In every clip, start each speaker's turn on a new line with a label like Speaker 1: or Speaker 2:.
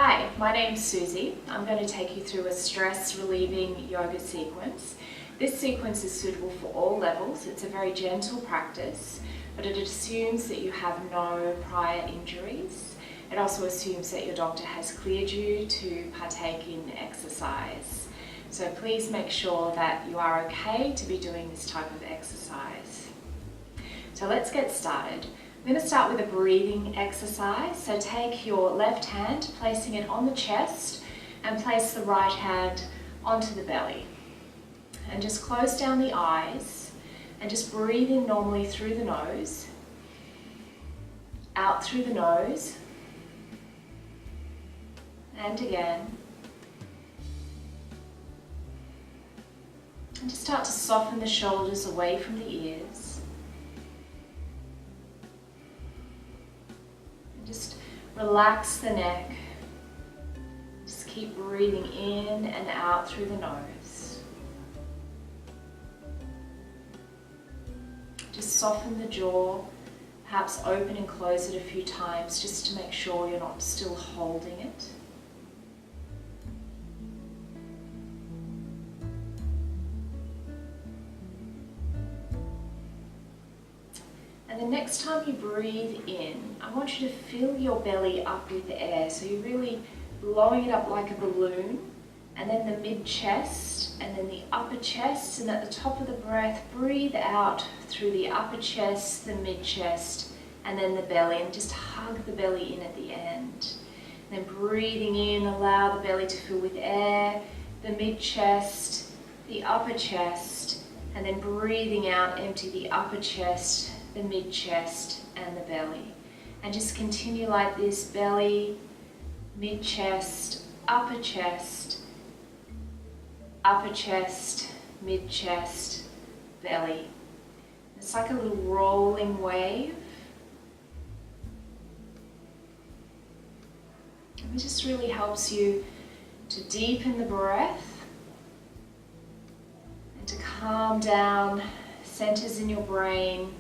Speaker 1: Hi, my name's Susie. I'm going to take you through a stress relieving yoga sequence. This sequence is suitable for all levels. It's a very gentle practice, but it assumes that you have no prior injuries. It also assumes that your doctor has cleared you to partake in exercise. So please make sure that you are okay to be doing this type of exercise. So let's get started. I'm going to start with a breathing exercise. So take your left hand, placing it on the chest, and place the right hand onto the belly. And just close down the eyes and just breathe in normally through the nose, out through the nose, and again. And just start to soften the shoulders away from the ears. Just relax the neck. Just keep breathing in and out through the nose. Just soften the jaw, perhaps open and close it a few times just to make sure you're not still holding it. And the next time you breathe in, I want you to fill your belly up with air. So you're really blowing it up like a balloon, and then the mid-chest, and then the upper chest, and at the top of the breath, breathe out through the upper chest, the mid-chest, and then the belly, and just hug the belly in at the end. And then breathing in, allow the belly to fill with air, the mid-chest, the upper chest, and then breathing out, empty the upper chest, the mid-chest and the belly. And just continue like this: belly, mid-chest, upper chest, mid-chest, belly. It's like a little rolling wave. And it just really helps you to deepen the breath and to calm down centers in your brain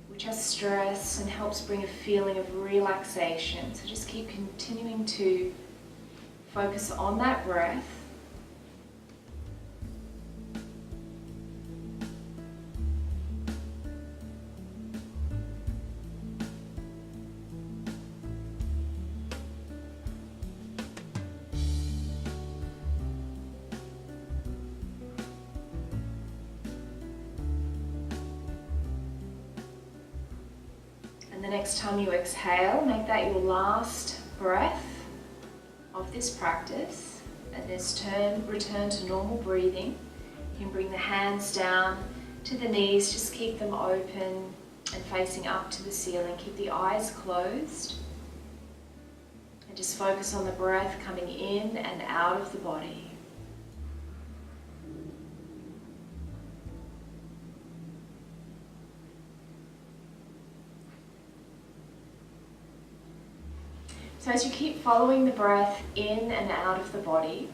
Speaker 1: which are stress, and helps bring a feeling of relaxation. So just keep continuing to focus on that breath. The next time you exhale, make that your last breath of this practice, and just return to normal breathing. You can bring the hands down to the knees, just keep them open and facing up to the ceiling. Keep the eyes closed and just focus on the breath coming in and out of the body. So as you keep following the breath in and out of the body,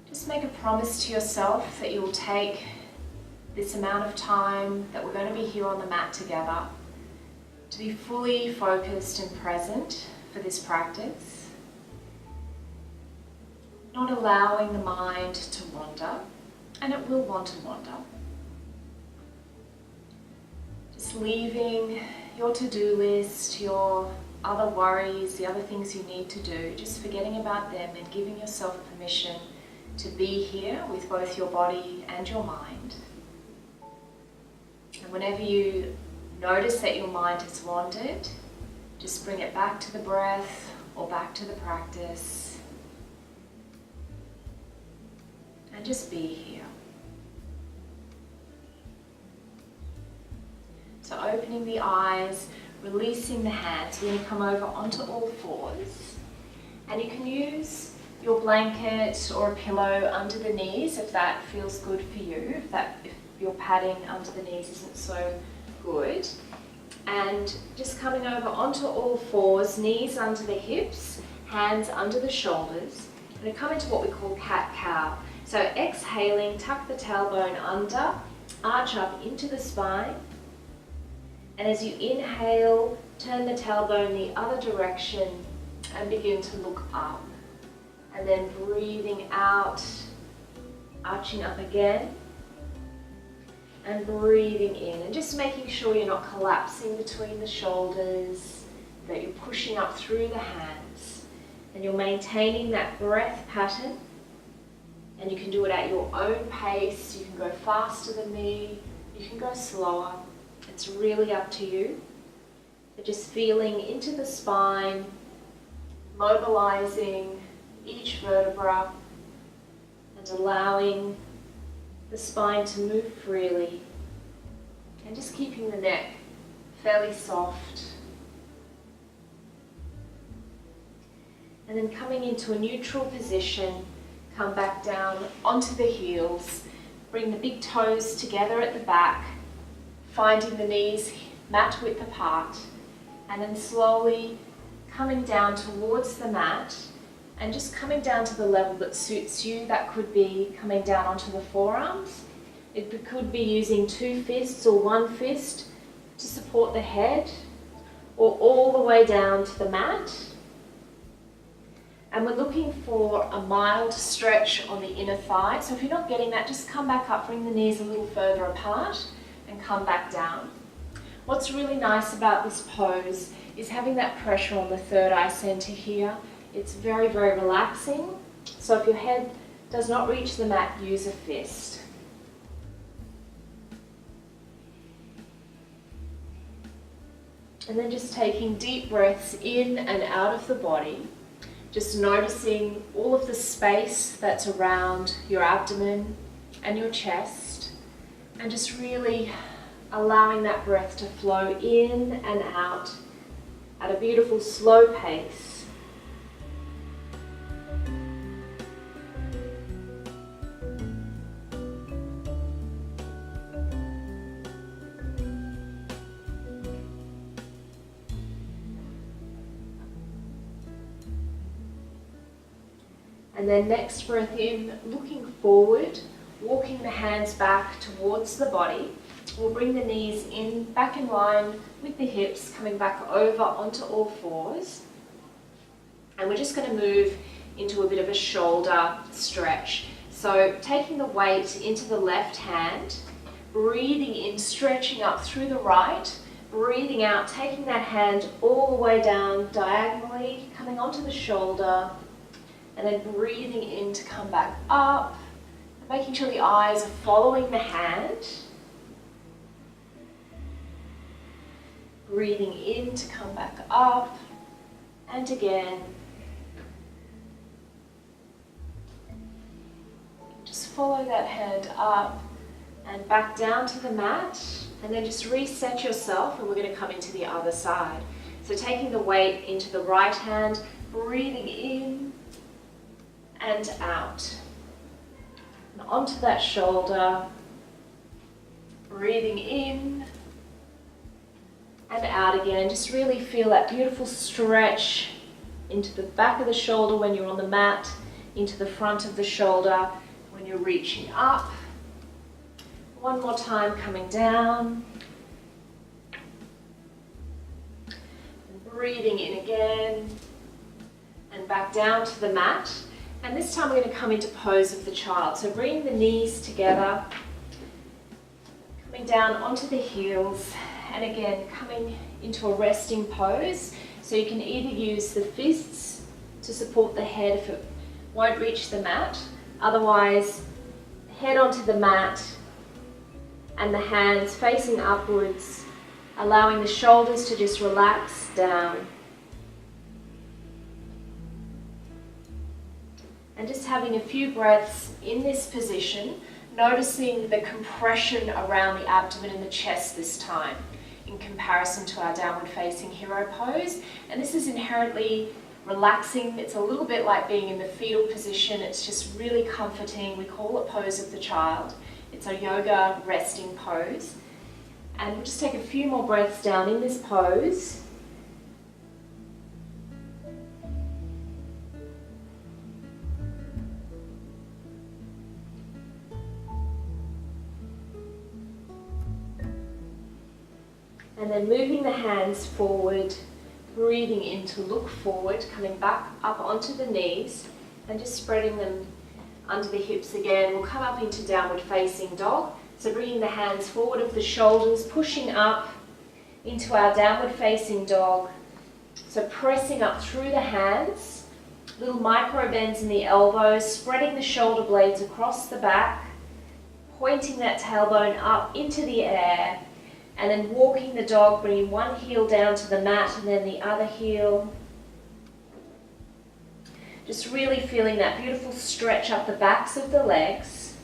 Speaker 1: just make a promise to yourself that you will take this amount of time that we're going to be here on the mat together to be fully focused and present for this practice, not allowing the mind to wander, and it will want to wander. Just leaving your to-do list, your other worries, the other things you need to do, just forgetting about them and giving yourself permission to be here with both your body and your mind. And whenever you notice that your mind has wandered, just bring it back to the breath or back to the practice, and just be here. So opening the eyes, releasing the hands, we're going to come over onto all fours, and you can use your blanket or a pillow under the knees if that feels good for you, if your padding under the knees isn't so good. And just coming over onto all fours, knees under the hips, hands under the shoulders. We're going to come into what we call cat-cow. So exhaling, tuck the tailbone under, arch up into the spine. And as you inhale, turn the tailbone the other direction and begin to look up. And then breathing out, arching up again. And breathing in, and just making sure you're not collapsing between the shoulders, that you're pushing up through the hands. And you're maintaining that breath pattern. And you can do it at your own pace. You can go faster than me. You can go slower. It's really up to you. But just feeling into the spine, mobilizing each vertebra, and allowing the spine to move freely. And just keeping the neck fairly soft. And then coming into a neutral position, come back down onto the heels. Bring the big toes together at the back, finding the knees mat width apart, and then slowly coming down towards the mat and just coming down to the level that suits you. That could be coming down onto the forearms. It could be using 2 fists or 1 fist to support the head, or all the way down to the mat. And we're looking for a mild stretch on the inner thigh. So if you're not getting that, just come back up, bring the knees a little further apart and come back down. What's really nice about this pose is having that pressure on the third eye center here. It's very, very relaxing. So if your head does not reach the mat, use a fist. And then just taking deep breaths in and out of the body. Just noticing all of the space that's around your abdomen and your chest. And just really allowing that breath to flow in and out at a beautiful slow pace. And then next breath in, looking forward, walking the hands back towards the body. We'll bring the knees in, back in line with the hips, coming back over onto all fours. And we're just going to move into a bit of a shoulder stretch. So taking the weight into the left hand, breathing in, stretching up through the right, breathing out, taking that hand all the way down diagonally, coming onto the shoulder, and then breathing in to come back up, making sure the eyes are following the hand. Breathing in to come back up, and again. Just follow that hand up and back down to the mat, and then just reset yourself, and we're going to come into the other side. So taking the weight into the right hand, breathing in and out. And onto that shoulder, breathing in and out again, and just really feel that beautiful stretch into the back of the shoulder when you're on the mat, into the front of the shoulder when you're reaching up. One more time, coming down. And breathing in again, and back down to the mat. And this time we're going to come into pose of the child. So bringing the knees together, coming down onto the heels, and again coming into a resting pose. So you can either use the fists to support the head if it won't reach the mat. Otherwise, head onto the mat and the hands facing upwards, allowing the shoulders to just relax down. And just having a few breaths in this position, noticing the compression around the abdomen and the chest this time in comparison to our downward facing hero pose. And this is inherently relaxing. It's a little bit like being in the fetal position. It's just really comforting. We call it pose of the child. It's a yoga resting pose. And we'll just take a few more breaths down in this pose. And then moving the hands forward, breathing in to look forward, coming back up onto the knees and just spreading them under the hips again. We'll come up into downward facing dog. So bringing the hands forward of the shoulders, pushing up into our downward facing dog. So pressing up through the hands, little micro bends in the elbows, spreading the shoulder blades across the back, pointing that tailbone up into the air, and then walking the dog, bringing one heel down to the mat and then the other heel. Just really feeling that beautiful stretch up the backs of the legs.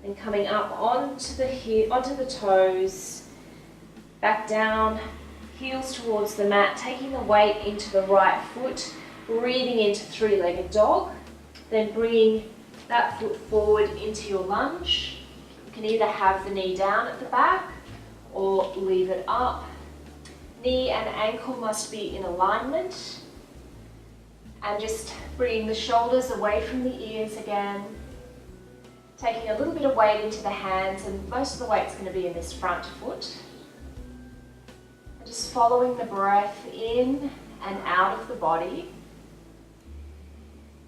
Speaker 1: And coming up onto the toes, back down, heels towards the mat, taking the weight into the right foot, breathing into three-legged dog, then bringing that foot forward into your lunge. You can either have the knee down at the back or leave it up. Knee and ankle must be in alignment. And just bringing the shoulders away from the ears again. Taking a little bit of weight into the hands, and most of the weight's going to be in this front foot. And just following the breath in and out of the body.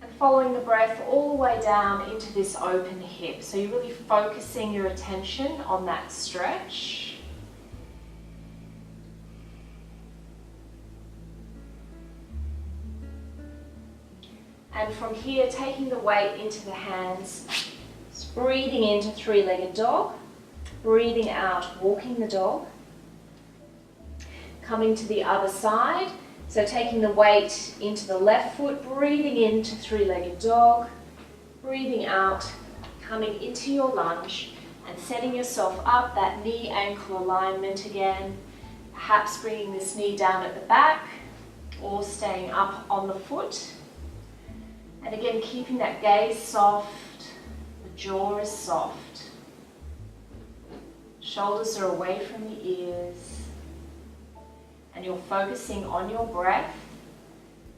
Speaker 1: And following the breath all the way down into this open hip. So you're really focusing your attention on that stretch. And from here, taking the weight into the hands, breathing into three-legged dog, breathing out, walking the dog. Coming to the other side, so taking the weight into the left foot, breathing into three-legged dog, breathing out, coming into your lunge and setting yourself up, that knee-ankle alignment again, perhaps bringing this knee down at the back or staying up on the foot. And again, keeping that gaze soft. Jaw is soft. Shoulders are away from the ears. And you're focusing on your breath,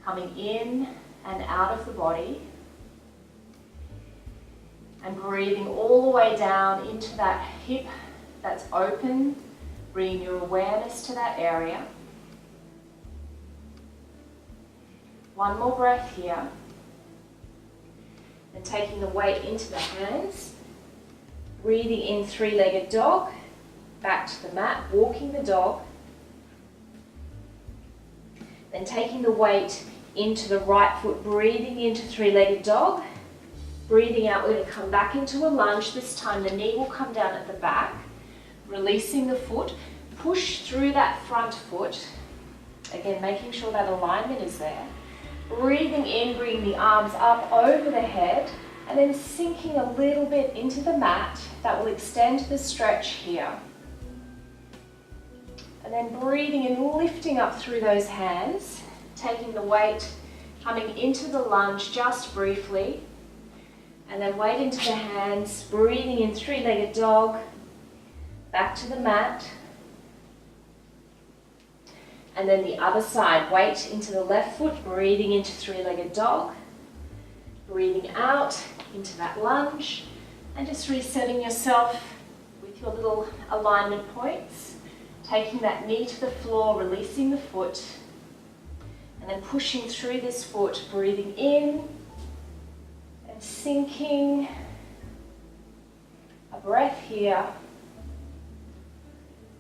Speaker 1: coming in and out of the body. And breathing all the way down into that hip that's open, bringing your awareness to that area. One more breath here. And taking the weight into the hands, breathing in three-legged dog, back to the mat, walking the dog. Then taking the weight into the right foot, breathing into three-legged dog. Breathing out, we're going to come back into a lunge. This time the knee will come down at the back, releasing the foot. Push through that front foot. Again, making sure that alignment is there. Breathing in, bringing the arms up over the head, and then sinking a little bit into the mat. That will extend the stretch here. And then breathing and lifting up through those hands, taking the weight, coming into the lunge just briefly, and then weight into the hands, breathing in three-legged dog, back to the mat. And then the other side, weight into the left foot, breathing into three-legged dog, breathing out into that lunge, and just resetting yourself with your little alignment points, taking that knee to the floor, releasing the foot, and then pushing through this foot, breathing in and sinking, a breath here.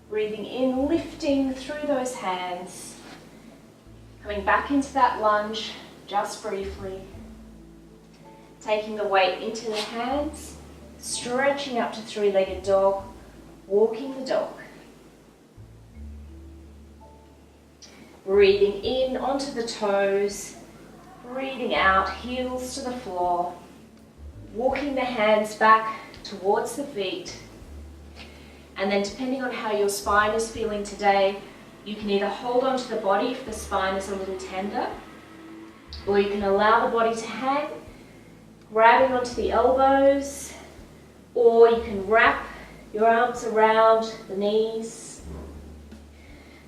Speaker 1: Breathing in, lifting through those hands, coming back into that lunge just briefly, taking the weight into the hands, stretching up to three-legged dog, walking the dog. Breathing in onto the toes, breathing out, heels to the floor, walking the hands back towards the feet. And then depending on how your spine is feeling today, you can either hold onto the body if the spine is a little tender, or you can allow the body to hang, grabbing onto the elbows, or you can wrap your arms around the knees.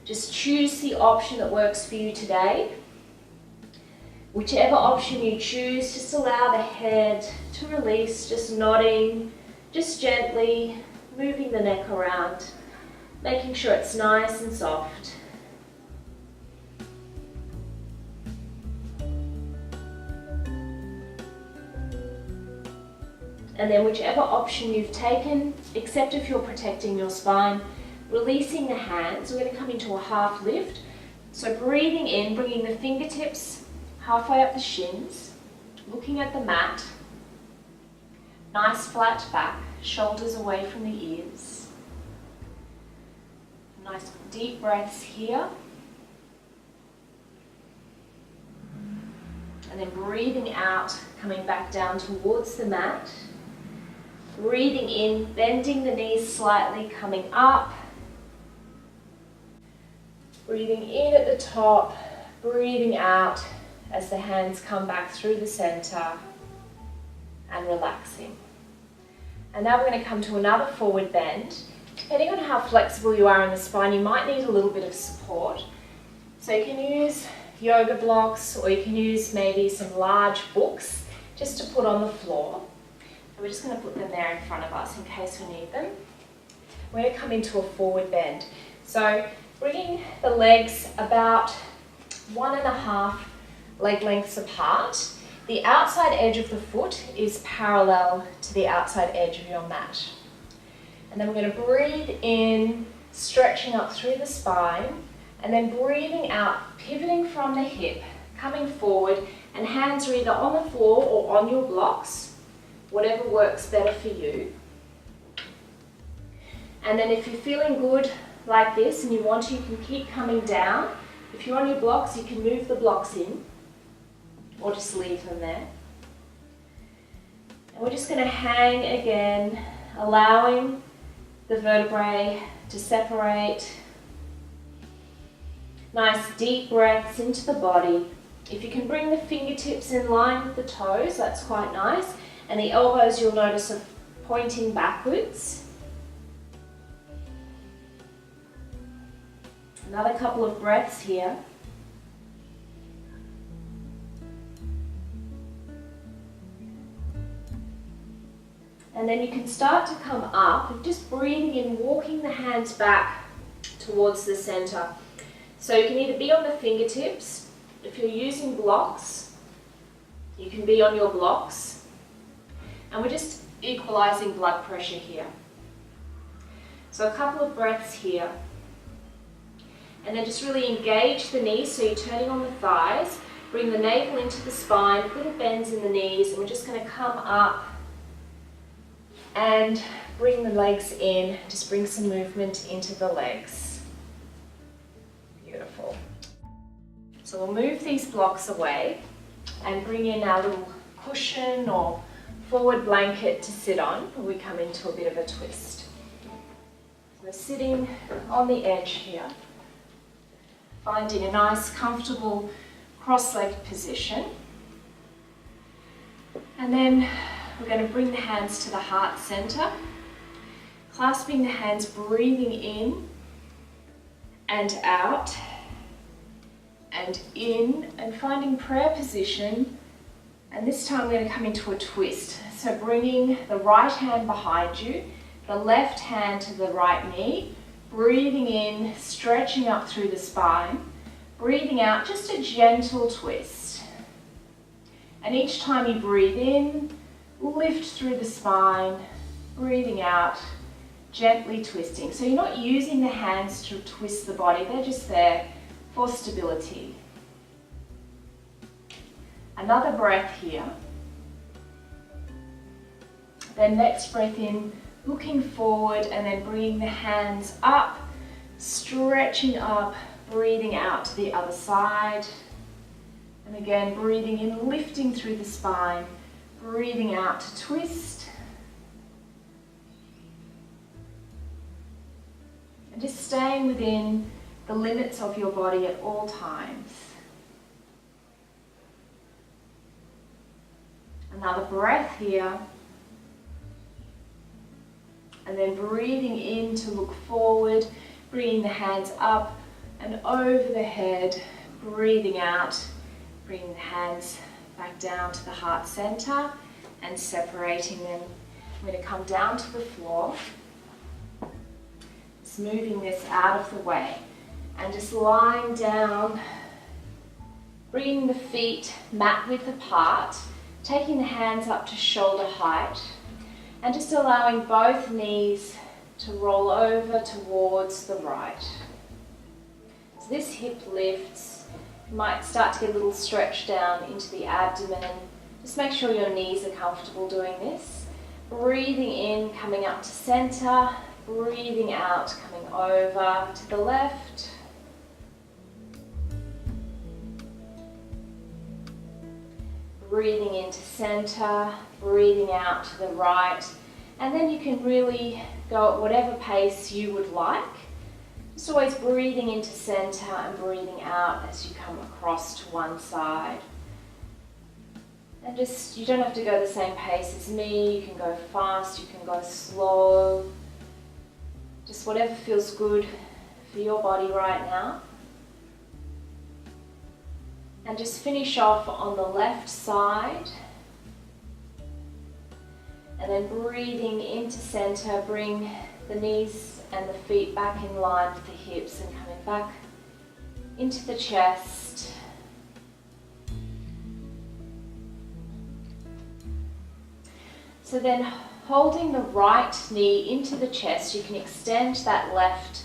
Speaker 1: Just choose the option that works for you today. Whichever option you choose, just allow the head to release, just nodding, just gently moving the neck around, making sure it's nice and soft. And then whichever option you've taken, except if you're protecting your spine, releasing the hands, we're going to come into a half lift. So breathing in, bringing the fingertips halfway up the shins, looking at the mat, nice flat back, shoulders away from the ears. Nice deep breaths here. And then breathing out, coming back down towards the mat. Breathing in, bending the knees slightly, coming up. Breathing in at the top, breathing out as the hands come back through the center and relaxing. And now we're going to come to another forward bend. Depending on how flexible you are in the spine, you might need a little bit of support. So you can use yoga blocks, or you can use maybe some large books just to put on the floor. And we're just going to put them there in front of us in case we need them. We're going to come into a forward bend. So bringing the legs about 1.5 leg lengths apart. The outside edge of the foot is parallel to the outside edge of your mat. And then we're going to breathe in, stretching up through the spine, and then breathing out, pivoting from the hip, coming forward, and hands are either on the floor or on your blocks, whatever works better for you. And then if you're feeling good like this and you want to, you can keep coming down. If you're on your blocks, you can move the blocks in or just leave them there. And we're just going to hang again, allowing the vertebrae to separate. Nice deep breaths into the body. If you can bring the fingertips in line with the toes, that's quite nice. And the elbows, you'll notice, are pointing backwards. Another couple of breaths here. And then you can start to come up and just breathing in, walking the hands back towards the center. So you can either be on the fingertips. If you're using blocks, you can be on your blocks. And we're just equalizing blood pressure here. So a couple of breaths here. And then just really engage the knees, so you're turning on the thighs. Bring the navel into the spine, little bends in the knees, and we're just going to come up and bring the legs in. Just bring some movement into the legs. Beautiful. So we'll move these blocks away and bring in our little cushion or forward blanket to sit on when we come into a bit of a twist. So sitting on the edge here, finding a nice comfortable cross-legged position. And then we're going to bring the hands to the heart center, clasping the hands, breathing in and out and in, and finding prayer position. And this time we're going to come into a twist. So bringing the right hand behind you, the left hand to the right knee, breathing in, stretching up through the spine, breathing out, just a gentle twist. And each time you breathe in, lift through the spine, breathing out, gently twisting. So you're not using the hands to twist the body, they're just there for stability. Another breath here. Then next breath in, looking forward, and then bringing the hands up, stretching up, breathing out to the other side. And again, breathing in, lifting through the spine, breathing out to twist. And just staying within the limits of your body at all times. Another breath here. And then breathing in to look forward, bringing the hands up and over the head, breathing out, bringing the hands back down to the heart center and separating them. I'm going to come down to the floor. Just moving this out of the way and just lying down, bringing the feet mat width apart, taking the hands up to shoulder height, and just allowing both knees to roll over towards the right. As this hip lifts, you might start to get a little stretch down into the abdomen. Just make sure your knees are comfortable doing this. Breathing in, coming up to center, breathing out, coming over to the left. Breathing into center, breathing out to the right. And then you can really go at whatever pace you would like. Just always breathing into center and breathing out as you come across to one side. And just, you don't have to go the same pace as me. You can go fast, you can go slow. Just whatever feels good for your body right now. And just finish off on the left side. And then breathing into center, bring the knees and the feet back in line with the hips and coming back into the chest. So then holding the right knee into the chest, you can extend that left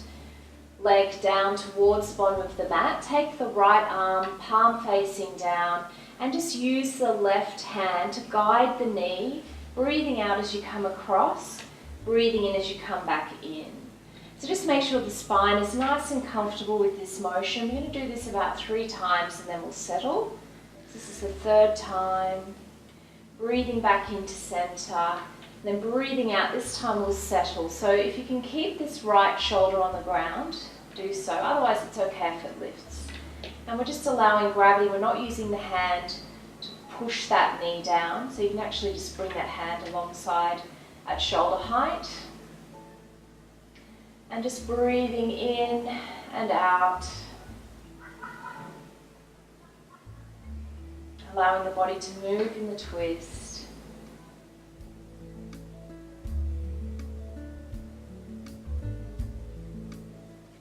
Speaker 1: leg down towards the bottom of the mat. Take the right arm, palm facing down, and just use the left hand to guide the knee, breathing out as you come across, breathing in as you come back in. So just make sure the spine is nice and comfortable with this motion. We're going to do this about 3 times and then we'll settle. This is the 3rd time. Breathing back into center, then breathing out. This time we'll settle. So if you can keep this right shoulder on the ground, do so. Otherwise it's okay if it lifts. And we're just allowing gravity. We're not using the hand to push that knee down. So you can actually just bring that hand alongside at shoulder height. And just breathing in and out. Allowing the body to move in the twist.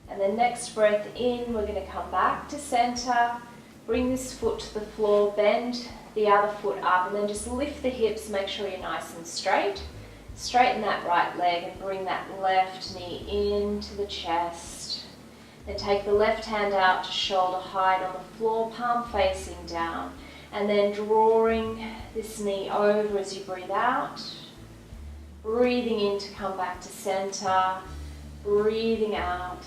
Speaker 1: And then next breath in, we're going to come back to center. Bring this foot to the floor, bend the other foot up, and then just lift the hips, make sure you're nice and straight. Straighten that right leg and bring that left knee into the chest. Then take the left hand out to shoulder height on the floor, palm facing down. And then drawing this knee over as you breathe out. Breathing in to come back to center. Breathing out.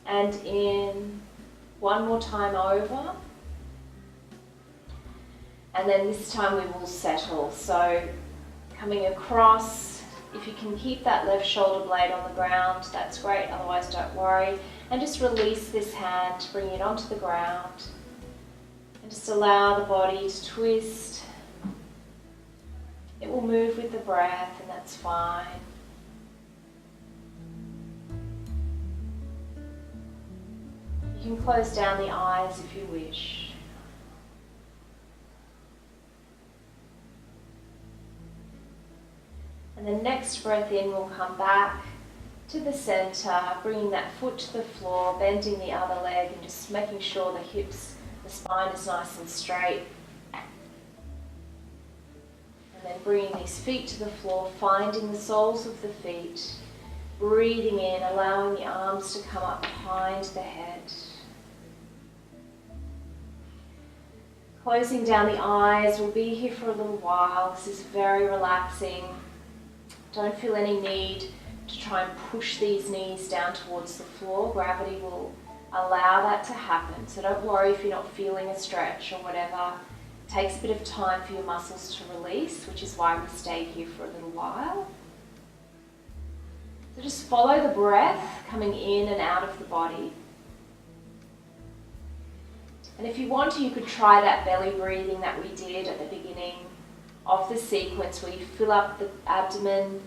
Speaker 1: And in. One more time over. And then this time we will settle. So coming across, if you can keep that left shoulder blade on the ground, that's great. Otherwise don't worry. And just release this hand, bring it onto the ground. And just allow the body to twist. It will move with the breath, and that's fine. You can close down the eyes if you wish. And the next breath in, we'll come back to the center, bringing that foot to the floor, bending the other leg, and just making sure the hips, the spine is nice and straight. And then bringing these feet to the floor, finding the soles of the feet. Breathing in, allowing the arms to come up behind the head. Closing down the eyes, we'll be here for a little while. This is very relaxing. Don't feel any need to try and push these knees down towards the floor. Gravity will allow that to happen. So don't worry if you're not feeling a stretch or whatever. It takes a bit of time for your muscles to release, which is why we stay here for a little while. So just follow the breath coming in and out of the body. And if you want to, you could try that belly breathing that we did at the beginning of the sequence, where you fill up the abdomen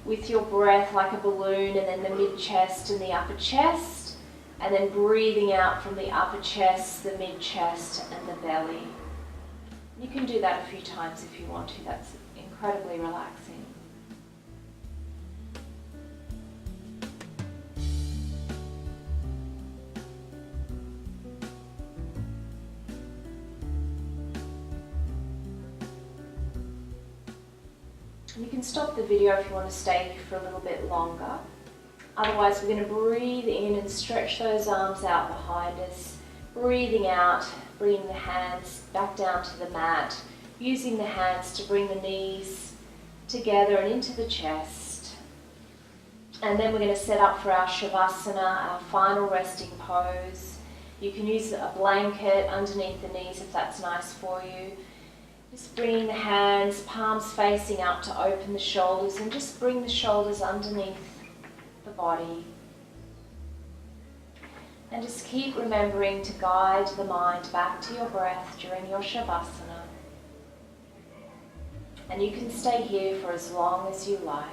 Speaker 1: with your breath like a balloon, and then the mid-chest and the upper chest, and then breathing out from the upper chest, the mid-chest and the belly. You can do that a few times if you want to. That's incredibly relaxing. You can stop the video if you want to stay for a little bit longer. Otherwise, we're going to breathe in and stretch those arms out behind us. Breathing out, bringing the hands back down to the mat, using the hands to bring the knees together and into the chest. And then we're going to set up for our Shavasana, our final resting pose. You can use a blanket underneath the knees if that's nice for you. Just bringing the hands, palms facing up to open the shoulders, and just bring the shoulders underneath the body. And just keep remembering to guide the mind back to your breath during your Shavasana. And you can stay here for as long as you like.